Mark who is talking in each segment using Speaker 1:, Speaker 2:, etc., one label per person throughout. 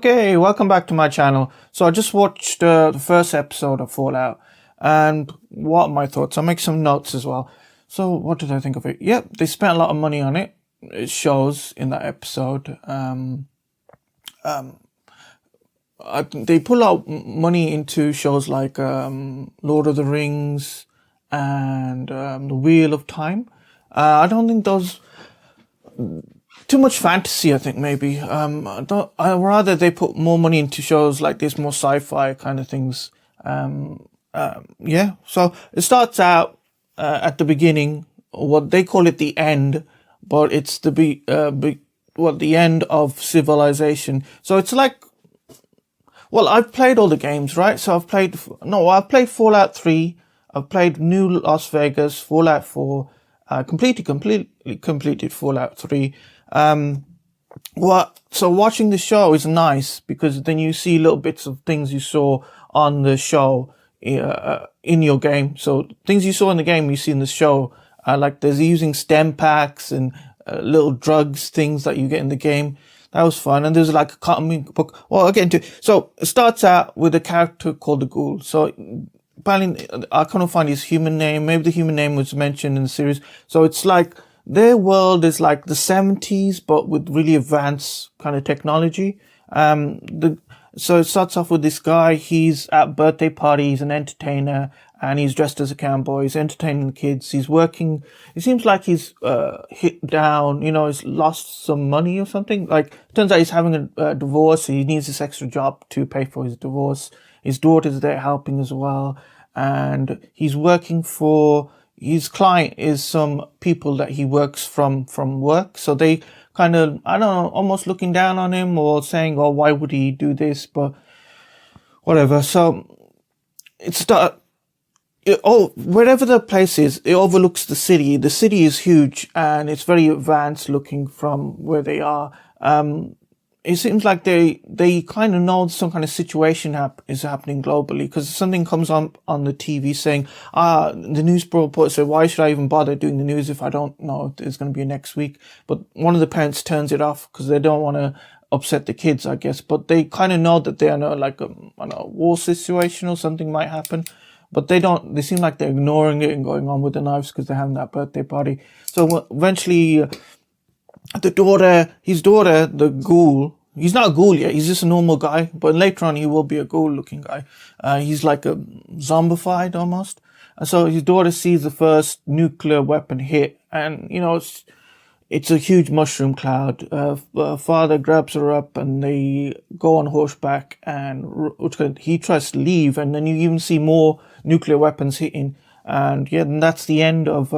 Speaker 1: Okay, welcome back to my channel. So I just watched the first episode of Fallout, and what are my thoughts? I'll make some notes as well. So what did I think of it? Yep, they spent a lot of money on it. It shows in that episode. They pull out money into shows like Lord of the Rings and The Wheel of Time. I don't think those... Too much fantasy, I think, maybe. I'd rather they put more money into shows like this, more sci-fi kind of things. Yeah, so it starts out at the beginning, what they call it the end, but it's the end of civilization. So it's like, well, I've played all the games, right? So I've played Fallout 3, I've played New Las Vegas, Fallout 4, completed Fallout 3. So watching the show is nice because then you see little bits of things you saw on the show in your game. So things you saw in the game, you see in the show. Like there's using stem packs and little drugs, things that you get in the game. That was fun. And there's like a comic book. Well, I'll get into it. So it starts out with a character called the Ghoul. So apparently I couldn't find his human name. Maybe the human name was mentioned in the series. So it's like their world is like the 70s, but with really advanced kind of technology. So it starts off with this guy. He's at birthday party. He's an entertainer and he's dressed as a cowboy. He's entertaining the kids. He's working. It seems like he's hit down, he's lost some money or something. Like, it turns out he's having a divorce. He needs this extra job to pay for his divorce. His daughter's there helping as well. And he's working for... His client is some people that he works from work. So they kind of, I don't know, almost looking down on him or saying, oh, why would he do this? But whatever. So wherever the place is, it overlooks the city. The city is huge and it's very advanced looking from where they are. It seems like they kind of know some kind of situation is happening globally because something comes on the TV saying, the news report said, why should I even bother doing the news if I don't know if there's going to be a next week? But one of the parents turns it off because they don't want to upset the kids, I guess. But they kind of know that they're in a war situation or something might happen. But they seem like they're ignoring it and going on with their lives because they're having that birthday party. So eventually... his daughter, the Ghoul, he's not a ghoul yet, he's just a normal guy, but later on he will be a ghoul looking guy. He's like a zombified almost. And so his daughter sees the first nuclear weapon hit and, it's a huge mushroom cloud. Father grabs her up and they go on horseback and he tries to leave and then you even see more nuclear weapons hitting. And yeah, and that's the end of,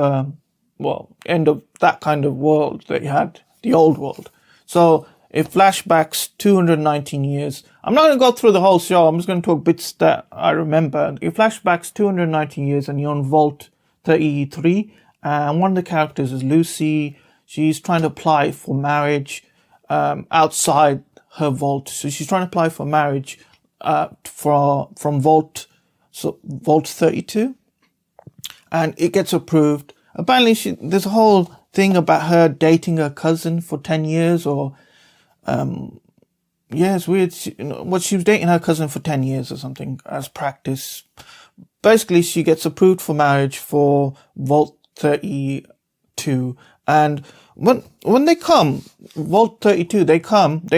Speaker 1: end of that kind of world that you had, the old world. So it flashbacks 219 years. I'm not going to go through the whole show. I'm just going to talk bits that I remember. It flashbacks 219 years and you're on Vault 33. And one of the characters is Lucy. She's trying to apply for marriage outside her vault. So she's trying to apply for marriage from Vault 32. And it gets approved. Apparently, there's a whole thing about her dating her cousin for 10 years or, it's weird. She was dating her cousin for 10 years or something as practice. Basically, she gets approved for marriage for Vault 32. And when they come, Vault 32, they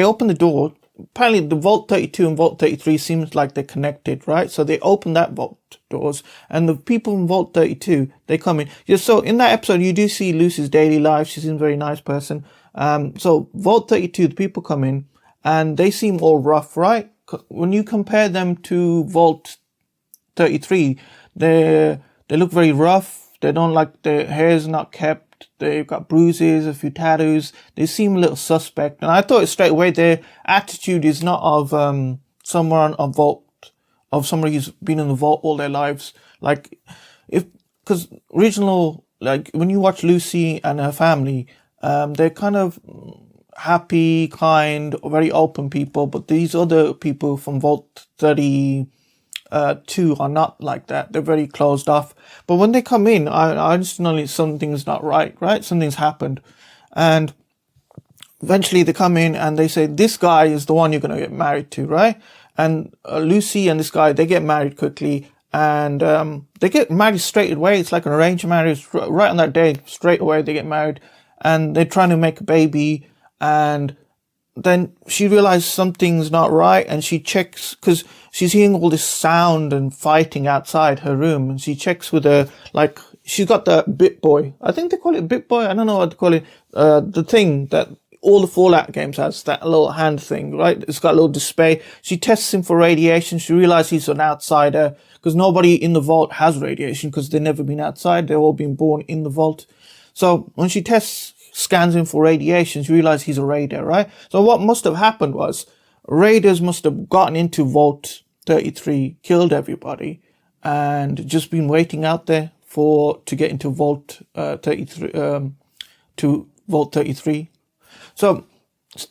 Speaker 1: open the door. Apparently the Vault 32 and Vault 33 seems like they're connected, right? So they open that vault doors and the people in Vault 32, they come in. Yeah, so in that episode, you do see Lucy's daily life. She seems a very nice person. So Vault 32, the people come in and they seem all rough, right? When you compare them to Vault 33, they look very rough. They don't like their hair's not kept. They've got bruises, a few tattoos. They seem a little suspect. And I thought straight away their attitude is not of someone on a vault, of somebody who's been in the vault all their lives. Like, because original, like when you watch Lucy and her family, they're kind of happy, kind, very open people. But these other people from Vault 32 are not like that. They're very closed off. But when they come in, I just know something's not right? Something's happened. And eventually they come in and they say, this guy is the one you're going to get married to, right? And Lucy and this guy, they get married quickly, and they get married straight away. It's like an arranged marriage. Right on that day, straight away they get married, and they're trying to make a baby. And then she realizes something's not right, and she checks, because she's hearing all this sound and fighting outside her room, and she checks with she's got the Bit Boy. I think they call it Bit Boy. I don't know what to call it. The thing that all the Fallout games has, that little hand thing, right? It's got a little display. She tests him for radiation. She realizes he's an outsider, because nobody in the vault has radiation, because they've never been outside. They've all been born in the vault. So when she scans him for radiation, she realizes he's a raider, right? So what must have happened was raiders must have gotten into Vault 33, killed everybody, and just been waiting out there to get into Vault 33, to Vault 33. So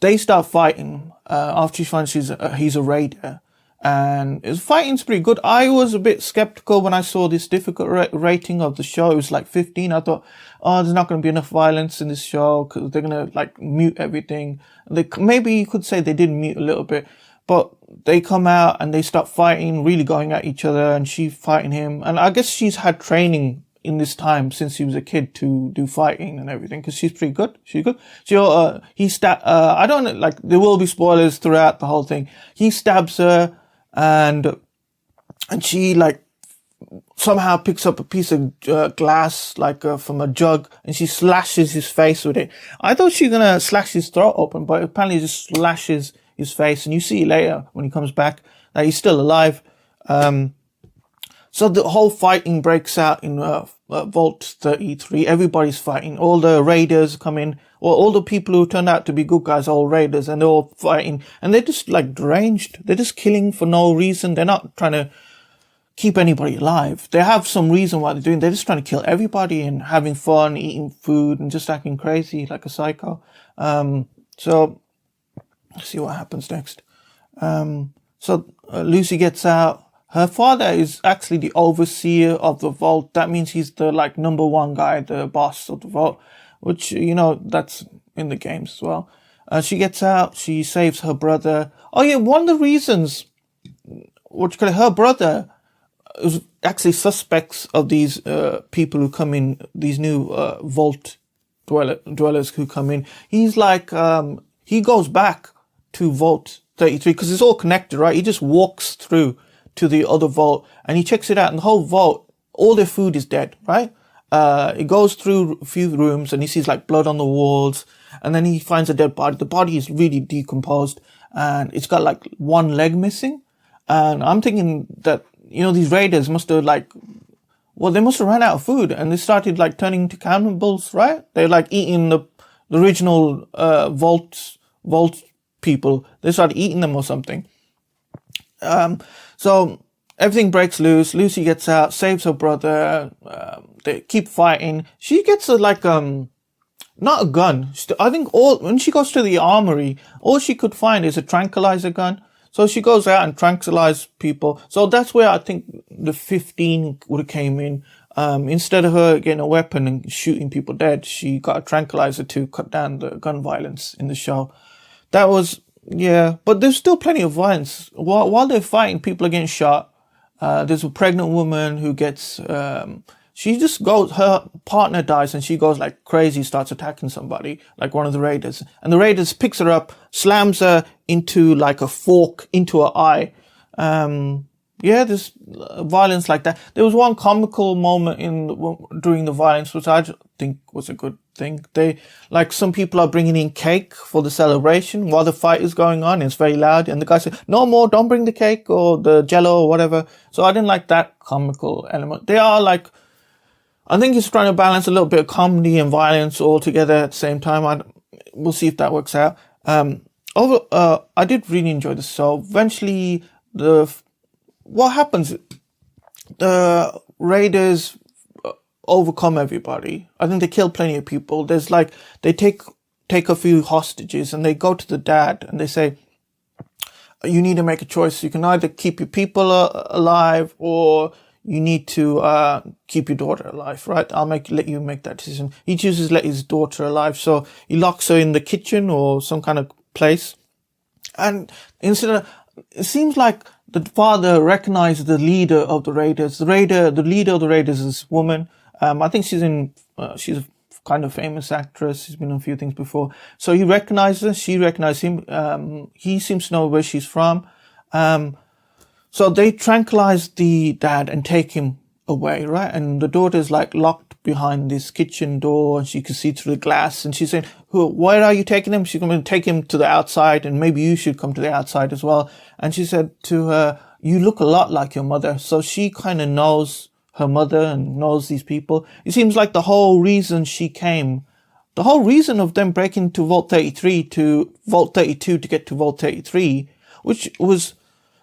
Speaker 1: they start fighting after she finds he's a raider, and his fighting's pretty good. I was a bit skeptical when I saw this difficult rating of the show. It was like 15. I thought, oh, there's not going to be enough violence in this show, because they're going to mute everything. Maybe you could say they did mute a little bit, but they come out and they start fighting, really going at each other, and she fighting him. And I guess she's had training in this time since he was a kid to do fighting and everything, because she's pretty good. She's good. I don't know, there will be spoilers throughout the whole thing. He stabs her, and she somehow picks up a piece of glass from a jug, and she slashes his face with it. I thought she was gonna slash his throat open, but apparently just slashes his face, and you see later when he comes back that he's still alive. So the whole fighting breaks out in Vault 33. Everybody's fighting. All the raiders come in, or all the people who turned out to be good guys are all raiders, and they're all fighting. And they're just deranged. They're just killing for no reason. They're not trying to keep anybody alive. They have some reason why they're doing. They're just trying to kill everybody and having fun, eating food, and just acting crazy like a psycho. So let's see what happens next. So Lucy gets out. Her father is actually the overseer of the vault. That means he's the number one guy, the boss of the vault, which, that's in the games as well. She gets out. She saves her brother. Oh yeah, one of the reasons, her brother is actually suspects of these people who come in, these new vault dwellers who come in. He's he goes back to Vault 33 because it's all connected, right? He just walks through to the other vault and he checks it out, and the whole vault, all their food is dead, right? He goes through a few rooms and he sees blood on the walls, and then he finds a dead body. The body is really decomposed and it's got one leg missing. And I'm thinking that, these raiders must have they must have run out of food, and they started turning into cannibals, right? They're eating the original vault people. They started eating them or something. So everything breaks loose. Lucy gets out, saves her brother. They keep fighting. She gets not a gun. I think when she goes to the armory, all she could find is a tranquilizer gun. So she goes out and tranquilizes people. So that's where I think the 15 would have came in. Instead of her getting a weapon and shooting people dead, she got a tranquilizer to cut down the gun violence in the show. That was, yeah, but there's still plenty of violence. While they're fighting, people are getting shot. There's a pregnant woman who gets, she just goes, her partner dies and she goes crazy, starts attacking somebody, one of the raiders. And the raiders picks her up, slams her into a fork into her eye. Yeah, there's violence like that. There was one comical moment during the violence, which I think was a good thing. Some people are bringing in cake for the celebration while the fight is going on. It's very loud. And the guy said, no more, don't bring the cake or the jello or whatever. So I didn't like that comical element. They are I think he's trying to balance a little bit of comedy and violence all together at the same time. We'll see if that works out. I did really enjoy the show. Eventually, what happens? The raiders overcome everybody. I think they kill plenty of people. There's they take a few hostages and they go to the dad and they say, you need to make a choice. You can either keep your people alive or you need to keep your daughter alive, right? Let you make that decision. He chooses to let his daughter alive, so he locks her in the kitchen or some kind of place. And it seems like the father recognized the leader of the raiders. The leader of the raiders is this woman. I think she's a kind of famous actress. She's been in a few things before. So he recognizes her. She recognizes him. He seems to know where she's from. So they tranquilize the dad and take him away, right? And the daughter's like locked behind this kitchen door, and she can see through the glass. And she's saying, where are you taking him? She's going to take him to the outside, and maybe you should come to the outside as well. And she said to her, you look a lot like your mother. So she kind of knows her mother and knows these people. It seems like the whole reason she came, the whole reason of them breaking to Vault 33 to Vault 32 to get to Vault 33,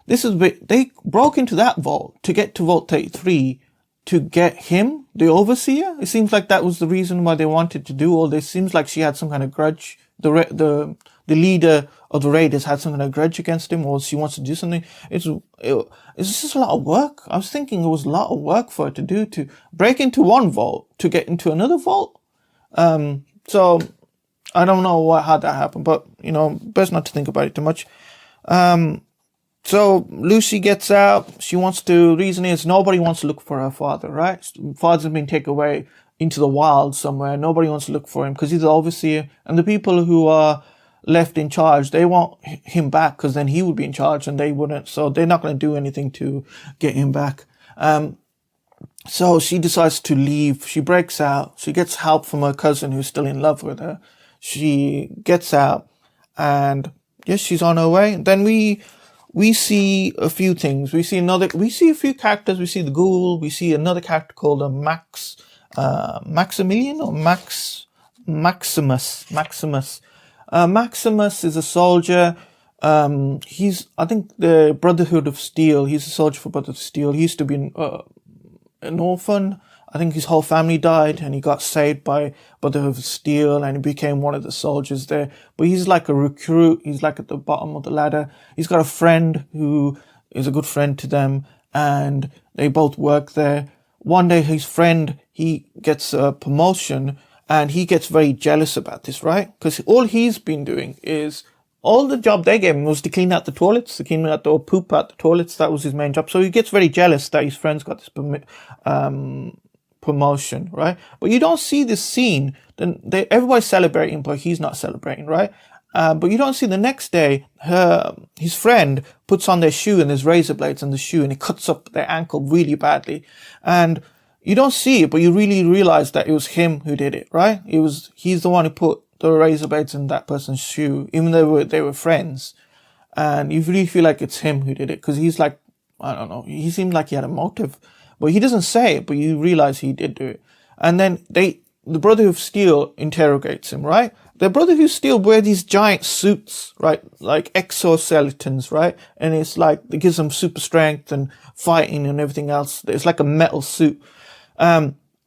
Speaker 1: they broke into that vault to get to Vault 33 to get him, the overseer. It seems like that was the reason why they wanted to do all this. Seems like she had some kind of grudge. The leader of the raiders had some kind of grudge against him, or she wants to do something. It's just a lot of work. I was thinking it was a lot of work for her to do, to break into one vault to get into another vault. So I don't know how that happened, but best not to think about it too much. So Lucy gets out. Reason is nobody wants to look for her father, right? Father's been taken away into the wild somewhere. Nobody wants to look for him because he's the overseer. And the people who are left in charge, they want him back because then he would be in charge and they wouldn't. So they're not going to do anything to get him back. So she decides to leave. She breaks out. She gets help from her cousin who's still in love with her. She gets out and yes, she's on her way. Then we see a few things. We see a few characters. We see the ghoul. We see another character called Maximilian or Maximus. Maximus is a soldier. He's, I think, the Brotherhood of Steel. He's a soldier for Brotherhood of Steel. He used to be an orphan. I think his whole family died and he got saved by Brotherhood of Steel and he became one of the soldiers there. But he's like a recruit. He's like at the bottom of the ladder. He's got a friend who is a good friend to them and they both work there. One day his friend, he gets a promotion and he gets very jealous about this, right? Because all he's been doing is, all the job they gave him was to clean out the toilets, to clean out the poop out the toilets. That was his main job. So he gets very jealous that his friend's got this promotion, right? But you don't see this scene. Then everybody's celebrating, but he's not celebrating, right? But you don't see the next day, his friend puts on their shoe and there's razor blades on the shoe and it cuts up their ankle really badly. And you don't see it, but you really realize that it was him who did it, right? He's the one who put the razor blades in that person's shoe, even though they were friends. And you really feel like it's him who did it, because he's like, I don't know, he seemed like he had a motive. But he doesn't say it, but you realize he did do it. And then the Brotherhood of Steel interrogates him, right? The Brotherhood of Steel wear these giant suits, right? Like exoskeletons, right? And it's like, it gives them super strength and fighting and everything else. It's like a metal suit.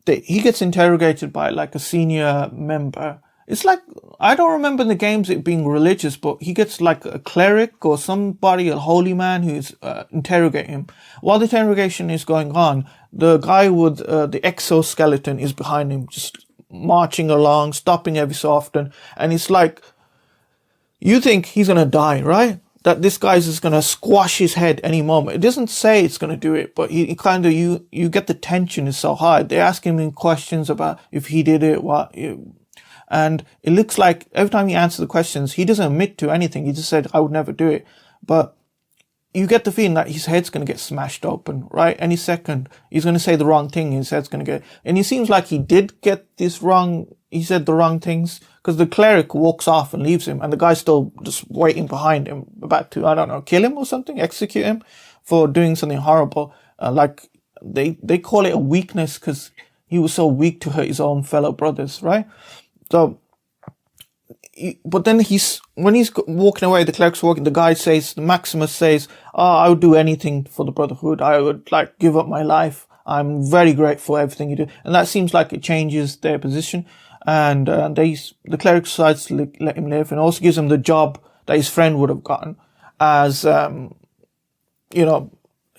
Speaker 1: He gets interrogated by like a senior member. It's like, I don't remember in the games it being religious, but he gets like a cleric or somebody, a holy man who's interrogating him. While the interrogation is going on, the guy with the exoskeleton is behind him, just marching along, stopping every so often. And it's like, you think he's going to die, right? That this guy's just going to squash his head any moment. It doesn't say it's going to do it, but he kind of, you get the tension is so high. They're asking him questions about if he did it, and it looks like every time he answers the questions, he doesn't admit to anything. He just said, I would never do it. But you get the feeling that his head's going to get smashed open, right? Any second, he's going to say the wrong thing. His head's going to get, and it seems like he did get this wrong. He said the wrong things because the cleric walks off and leaves him and the guy's still just waiting behind him, about to, I don't know, kill him or something, execute him for doing something horrible. Like they call it a weakness because he was so weak to hurt his own fellow brothers, right? So, but then when he's walking away, the cleric's walking, Maximus says, I would do anything for the Brotherhood. I would like give up my life. I'm very grateful for everything you do. And that seems like it changes their position. And, the cleric decides to let him live and also gives him the job that his friend would have gotten as,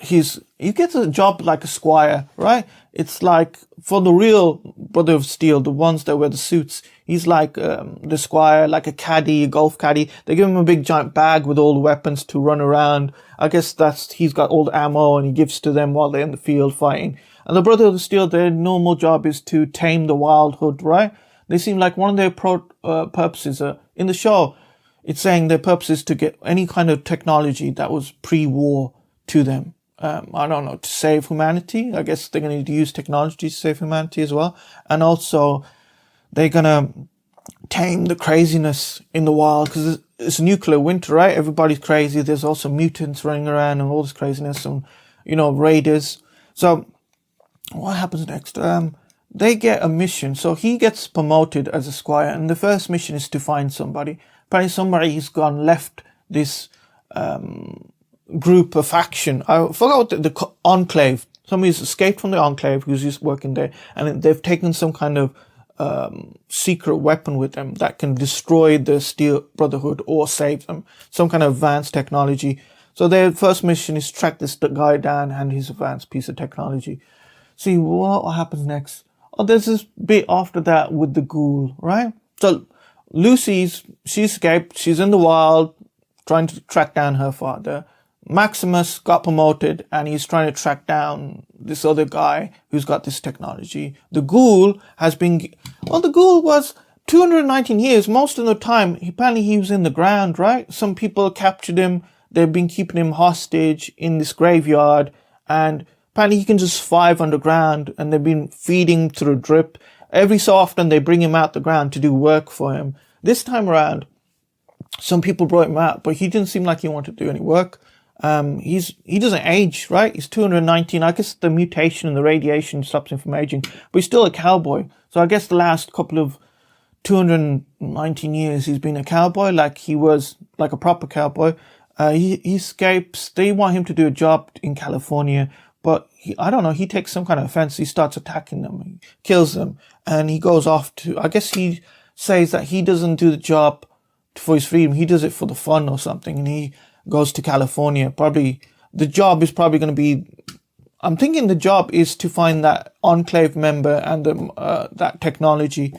Speaker 1: he gets a job like a squire, right? It's like for the real Brother of Steel, the ones that wear the suits, he's like the squire, like a caddy, a golf caddy. They give him a big giant bag with all the weapons to run around. I guess he's got all the ammo and he gives to them while they're in the field fighting. And the Brother of Steel, their normal job is to tame the wild hood, right? They seem like one of their purposes in the show. It's saying their purpose is to get any kind of technology that was pre-war to them. I don't know, to save humanity. I guess they're going to use technology to save humanity as well. And also, they're going to tame the craziness in the wild because it's nuclear winter, right? Everybody's crazy. There's also mutants running around and all this craziness and, raiders. So, what happens next? They get a mission. So, he gets promoted as a squire and the first mission is to find somebody. Apparently, somebody's gone left this group, a faction. I forgot the enclave. Somebody's escaped from the enclave who's just working there, and they've taken some kind of secret weapon with them that can destroy the Steel Brotherhood or save them. Some kind of advanced technology. So their first mission is to track this guy down and his advanced piece of technology. See what happens next. Oh, there's this bit after that with the ghoul, right? So she escaped. She's in the wild trying to track down her father. Maximus got promoted and he's trying to track down this other guy who's got this technology. The ghoul the ghoul was 219 years. Most of the time, apparently he was in the ground, right? Some people captured him. They've been keeping him hostage in this graveyard and apparently he can just survive underground and they've been feeding through drip. Every so often they bring him out the ground to do work for him. This time around, some people brought him out, but he didn't seem like he wanted to do any work. He doesn't age, right? He's 219. I guess the mutation and the radiation stops him from aging, but he's still a cowboy. So I guess the last couple of 219 years he's been a cowboy, like he was like a proper cowboy. He escapes. They want him to do a job in California, but I don't know, he takes some kind of offense. He starts attacking them, he kills them, and he goes off I guess he says that he doesn't do the job for his freedom. He does it for the fun or something, and he goes to California. Probably the job is probably going to be, I'm thinking the job is to find that enclave member and that technology.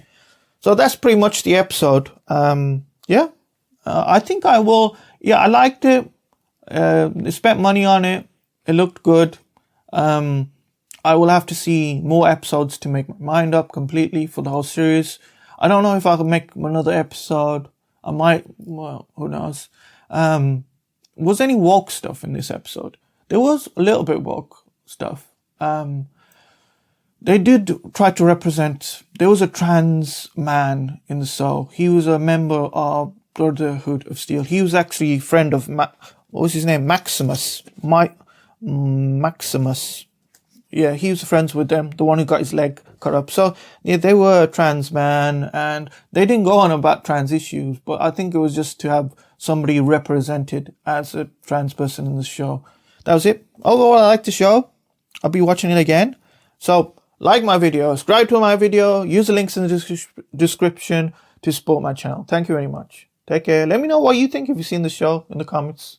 Speaker 1: So that's pretty much the episode. I think I will. Yeah, I liked it. I spent money on it. It looked good. I will have to see more episodes to make my mind up completely for the whole series. I don't know if I can make another episode. I might. Well, who knows? Was any woke stuff in this episode? There was a little bit woke stuff. They did try to represent, there was a trans man in the show. He was a member of Brotherhood of Steel. He was actually a friend of, what was his name? Maximus. Maximus. Yeah, he was friends with them, the one who got his leg cut up. So, yeah, they were a trans man, and they didn't go on about trans issues, but I think it was just to have somebody represented as a trans person in the show. That was it. Overall, I like the show. I'll be watching it again. So, like my video, subscribe to my video, use the links in the description to support my channel. Thank you very much. Take care. Let me know what you think if you've seen the show in the comments.